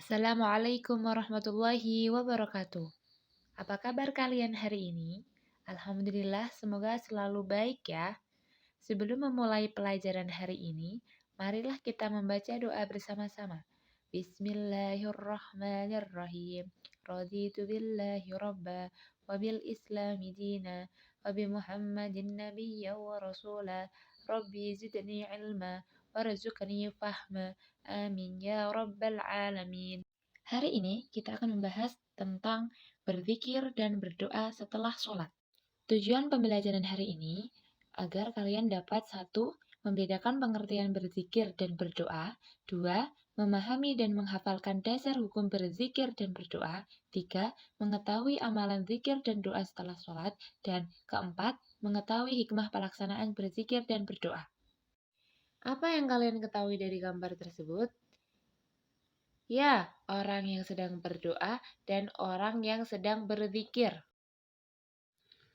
Assalamualaikum warahmatullahi wabarakatuh. Apa kabar kalian hari ini? Alhamdulillah, semoga selalu baik ya. Sebelum memulai pelajaran hari ini, marilah kita membaca doa bersama-sama. Bismillahirrahmanirrahim. Raditu billahi rabba wa bil islami dina wa bi Muhammadin nabiyya wa rasula. Rabbi zidni ilma warzuqni fahma. Amin ya rabbal alamin. Hari ini kita akan membahas tentang berzikir dan berdoa setelah sholat. Tujuan pembelajaran hari ini agar kalian dapat: 1. Membedakan pengertian berzikir dan berdoa. 2. Memahami dan menghafalkan dasar hukum berzikir dan berdoa. 3. Mengetahui amalan zikir dan doa setelah sholat. Dan keempat, mengetahui hikmah pelaksanaan berzikir dan berdoa. Apa yang kalian ketahui dari gambar tersebut? Ya, orang yang sedang berdoa dan orang yang sedang berzikir.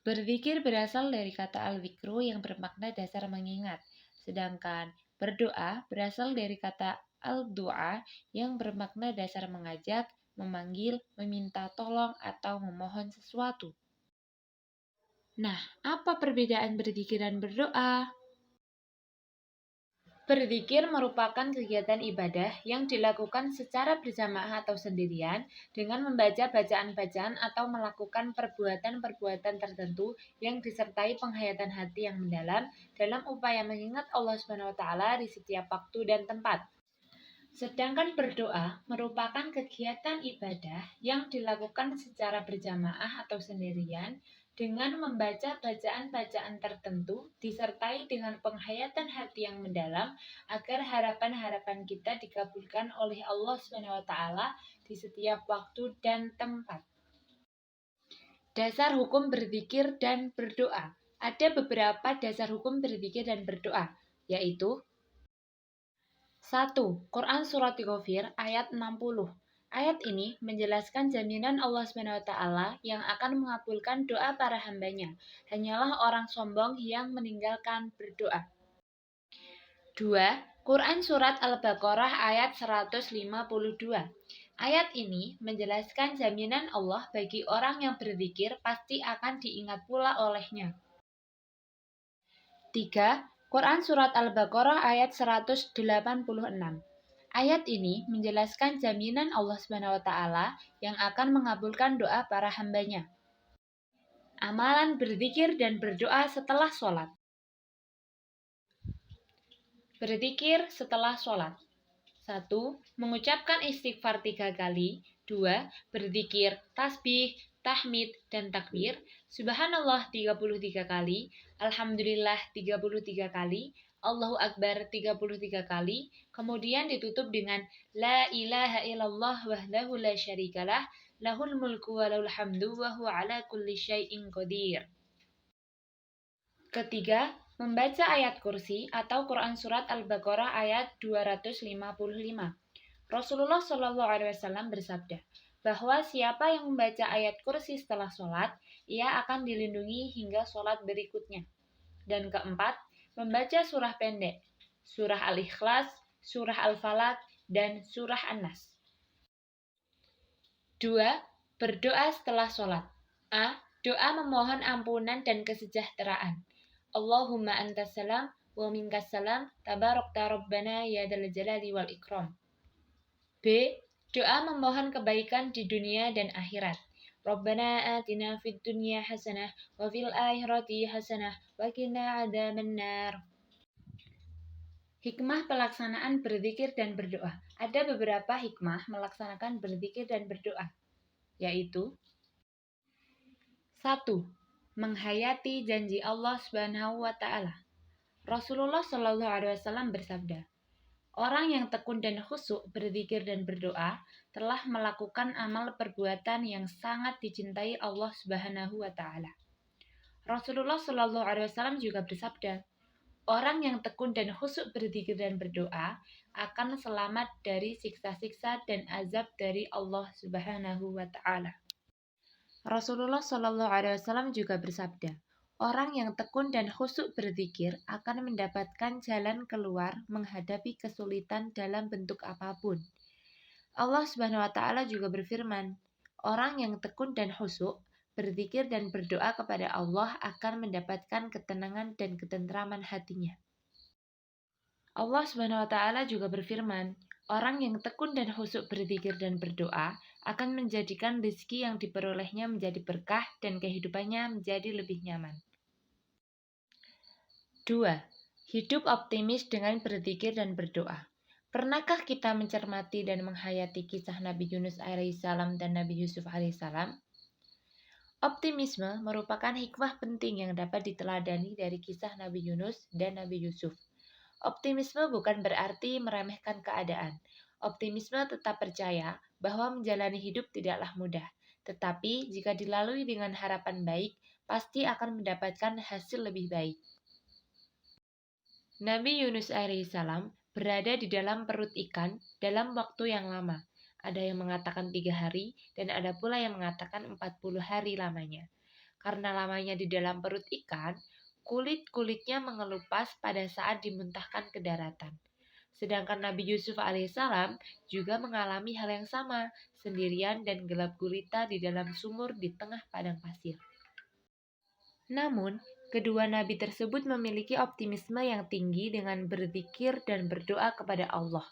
Berzikir berasal dari kata al-zikru yang bermakna dasar mengingat, sedangkan berdoa berasal dari kata al-du'a yang bermakna dasar mengajak, memanggil, meminta tolong, atau memohon sesuatu. Nah, apa perbedaan berzikir dan berdoa? Berzikir merupakan kegiatan ibadah yang dilakukan secara berjamaah atau sendirian dengan membaca bacaan-bacaan atau melakukan perbuatan-perbuatan tertentu yang disertai penghayatan hati yang mendalam dalam upaya mengingat Allah SWT di setiap waktu dan tempat. Sedangkan berdoa merupakan kegiatan ibadah yang dilakukan secara berjamaah atau sendirian dengan membaca bacaan-bacaan tertentu disertai dengan penghayatan hati yang mendalam agar harapan-harapan kita dikabulkan oleh Allah SWT di setiap waktu dan tempat. Dasar hukum berzikir dan berdoa. Ada beberapa dasar hukum berzikir dan berdoa, yaitu 1. Quran Surat Ghafir ayat 60. Ayat ini menjelaskan jaminan Allah SWT yang akan mengabulkan doa para hambanya. Hanyalah orang sombong yang meninggalkan berdoa. 2. Quran Surat Al-Baqarah ayat 152. Ayat ini menjelaskan jaminan Allah bagi orang yang berzikir pasti akan diingat pula olehnya. 3. Quran Surat Al-Baqarah ayat 186. Ayat ini menjelaskan jaminan Allah SWT yang akan mengabulkan doa para hambanya. Amalan berzikir dan berdoa setelah sholat. Berzikir setelah sholat. 1. Mengucapkan istighfar 3 kali. 2. Berzikir, tasbih, tahmid, dan takbir. Subhanallah 33 kali. Alhamdulillah 33 kali. Allahu Akbar 33 kali, kemudian ditutup dengan La ilaha illallah wahdahu la syarikalah, lahul mulku wa lahul hamdu wa huwa ala kulli syai'in qadir. Ketiga, membaca ayat kursi atau Quran Surat Al-Baqarah ayat 255. Rasulullah SAW bersabda bahwa siapa yang membaca ayat kursi setelah sholat, ia akan dilindungi hingga sholat berikutnya. Dan keempat, membaca surah pendek, surah Al-Ikhlas, surah Al-Falaq, dan surah An-Nas. 2. Berdoa setelah sholat. A. Doa memohon ampunan dan kesejahteraan. Allahumma antas salam wa minkas salam tabarakta rabbana ya dzal jalali wal ikram. B. Doa memohon kebaikan di dunia dan akhirat. Rabbana atina fid dunya hasanah wa fil akhirati hasanah wa qina adzabannar. Hikmah pelaksanaan berzikir dan berdoa. Ada beberapa hikmah melaksanakan berzikir dan berdoa, yaitu 1. Menghayati janji Allah Subhanahu wa taala. Rasulullah SAW bersabda, orang yang tekun dan khusyuk berzikir dan berdoa telah melakukan amal perbuatan yang sangat dicintai Allah Subhanahu wa taala. Rasulullah SAW juga bersabda, orang yang tekun dan khusyuk berzikir dan berdoa akan selamat dari siksa-siksa dan azab dari Allah Subhanahu wa taala. Rasulullah SAW juga bersabda, orang yang tekun dan khusyuk berzikir akan mendapatkan jalan keluar menghadapi kesulitan dalam bentuk apapun. Allah Subhanahu wa taala juga berfirman, orang yang tekun dan khusyuk, berzikir dan berdoa kepada Allah akan mendapatkan ketenangan dan ketentraman hatinya. Allah Subhanahu wa taala juga berfirman, orang yang tekun dan khusyuk berzikir dan berdoa akan menjadikan rezeki yang diperolehnya menjadi berkah dan kehidupannya menjadi lebih nyaman. 2. Hidup optimis dengan berzikir dan berdoa. Pernahkah kita mencermati dan menghayati kisah Nabi Yunus alaihissalam dan Nabi Yusuf alaihissalam? Optimisme merupakan hikmah penting yang dapat diteladani dari kisah Nabi Yunus dan Nabi Yusuf. Optimisme bukan berarti meremehkan keadaan. Optimisme tetap percaya bahwa menjalani hidup tidaklah mudah. Tetapi jika dilalui dengan harapan baik, pasti akan mendapatkan hasil lebih baik. Nabi Yunus alaihissalam berada di dalam perut ikan dalam waktu yang lama. Ada yang mengatakan 3 hari dan ada pula yang mengatakan 40 hari lamanya. Karena lamanya di dalam perut ikan, kulit-kulitnya mengelupas pada saat dimuntahkan ke daratan. Sedangkan Nabi Yusuf alaihissalam juga mengalami hal yang sama, sendirian dan gelap gulita di dalam sumur di tengah padang pasir. Namun, kedua nabi tersebut memiliki optimisme yang tinggi dengan berzikir dan berdoa kepada Allah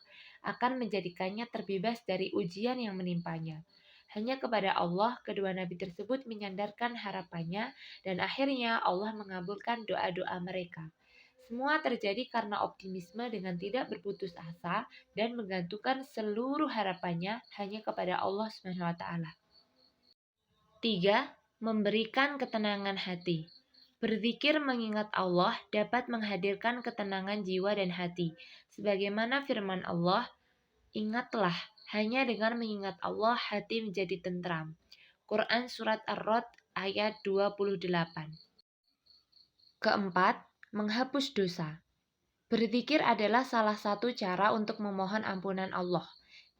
akan menjadikannya terbebas dari ujian yang menimpanya. Hanya kepada Allah kedua nabi tersebut menyandarkan harapannya dan akhirnya Allah mengabulkan doa-doa mereka. Semua terjadi karena optimisme dengan tidak berputus asa dan menggantungkan seluruh harapannya hanya kepada Allah SWT. 3. Memberikan ketenangan hati. Berzikir mengingat Allah dapat menghadirkan ketenangan jiwa dan hati. Sebagaimana firman Allah, ingatlah, hanya dengan mengingat Allah hati menjadi tentram. Quran Surat Ar-Rod ayat 28. Keempat, menghapus dosa. Berzikir adalah salah satu cara untuk memohon ampunan Allah.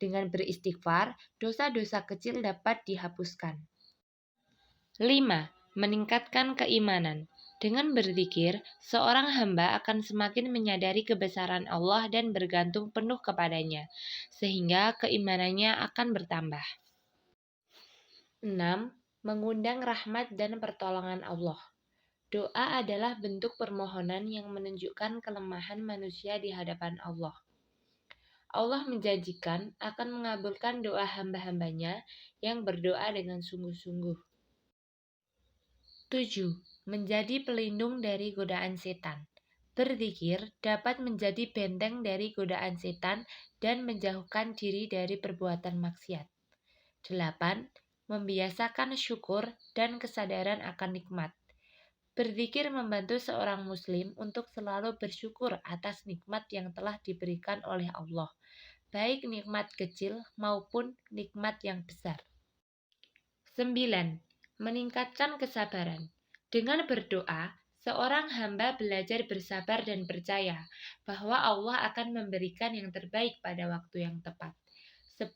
Dengan beristighfar, dosa-dosa kecil dapat dihapuskan. 5. Meningkatkan keimanan. Dengan berzikir, seorang hamba akan semakin menyadari kebesaran Allah dan bergantung penuh kepadanya, sehingga keimanannya akan bertambah. 6. Mengundang rahmat dan pertolongan Allah. Doa adalah bentuk permohonan yang menunjukkan kelemahan manusia di hadapan Allah. Allah menjanjikan akan mengabulkan doa hamba-hambanya yang berdoa dengan sungguh-sungguh. 7. Menjadi pelindung dari godaan setan. Berzikir dapat menjadi benteng dari godaan setan dan menjauhkan diri dari perbuatan maksiat. 8. Membiasakan syukur dan kesadaran akan nikmat. Berzikir membantu seorang muslim untuk selalu bersyukur atas nikmat yang telah diberikan oleh Allah, baik nikmat kecil maupun nikmat yang besar. 9. Meningkatkan kesabaran. Dengan berdoa, seorang hamba belajar bersabar dan percaya bahwa Allah akan memberikan yang terbaik pada waktu yang tepat. 10.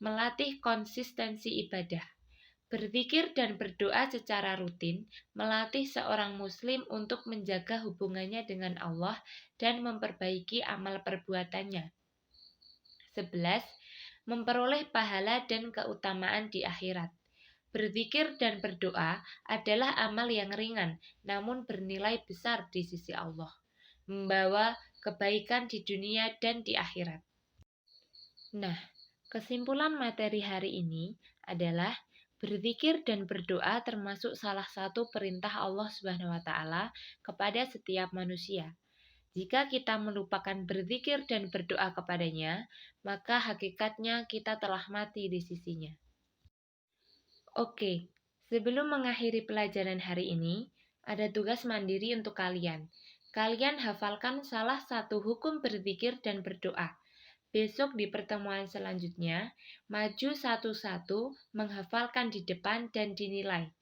Melatih konsistensi ibadah. Berzikir dan berdoa secara rutin melatih seorang muslim untuk menjaga hubungannya dengan Allah dan memperbaiki amal perbuatannya. 11. Memperoleh pahala dan keutamaan di akhirat. Berzikir dan berdoa adalah amal yang ringan, namun bernilai besar di sisi Allah, membawa kebaikan di dunia dan di akhirat. Nah, kesimpulan materi hari ini adalah berzikir dan berdoa termasuk salah satu perintah Allah Subhanahu wa taala kepada setiap manusia. Jika kita melupakan berzikir dan berdoa kepadanya, maka hakikatnya kita telah mati di sisinya. Oke, sebelum mengakhiri pelajaran hari ini, ada tugas mandiri untuk kalian. Kalian hafalkan salah satu hukum berzikir dan berdoa. Besok di pertemuan selanjutnya, maju satu-satu menghafalkan di depan dan dinilai.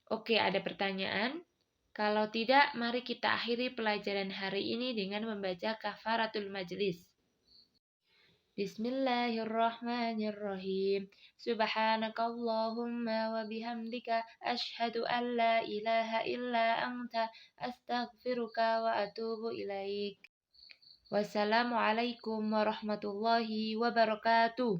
Oke, ada pertanyaan? Kalau tidak, mari kita akhiri pelajaran hari ini dengan membaca kafaratul majlis. Bismillahirrahmanirrahim. Subhanakallahumma wa bihamdika asyhadu an la ilaha illa anta astaghfiruka wa atubu ilaik. Wassalamualaikum warahmatullahi wabarakatuh.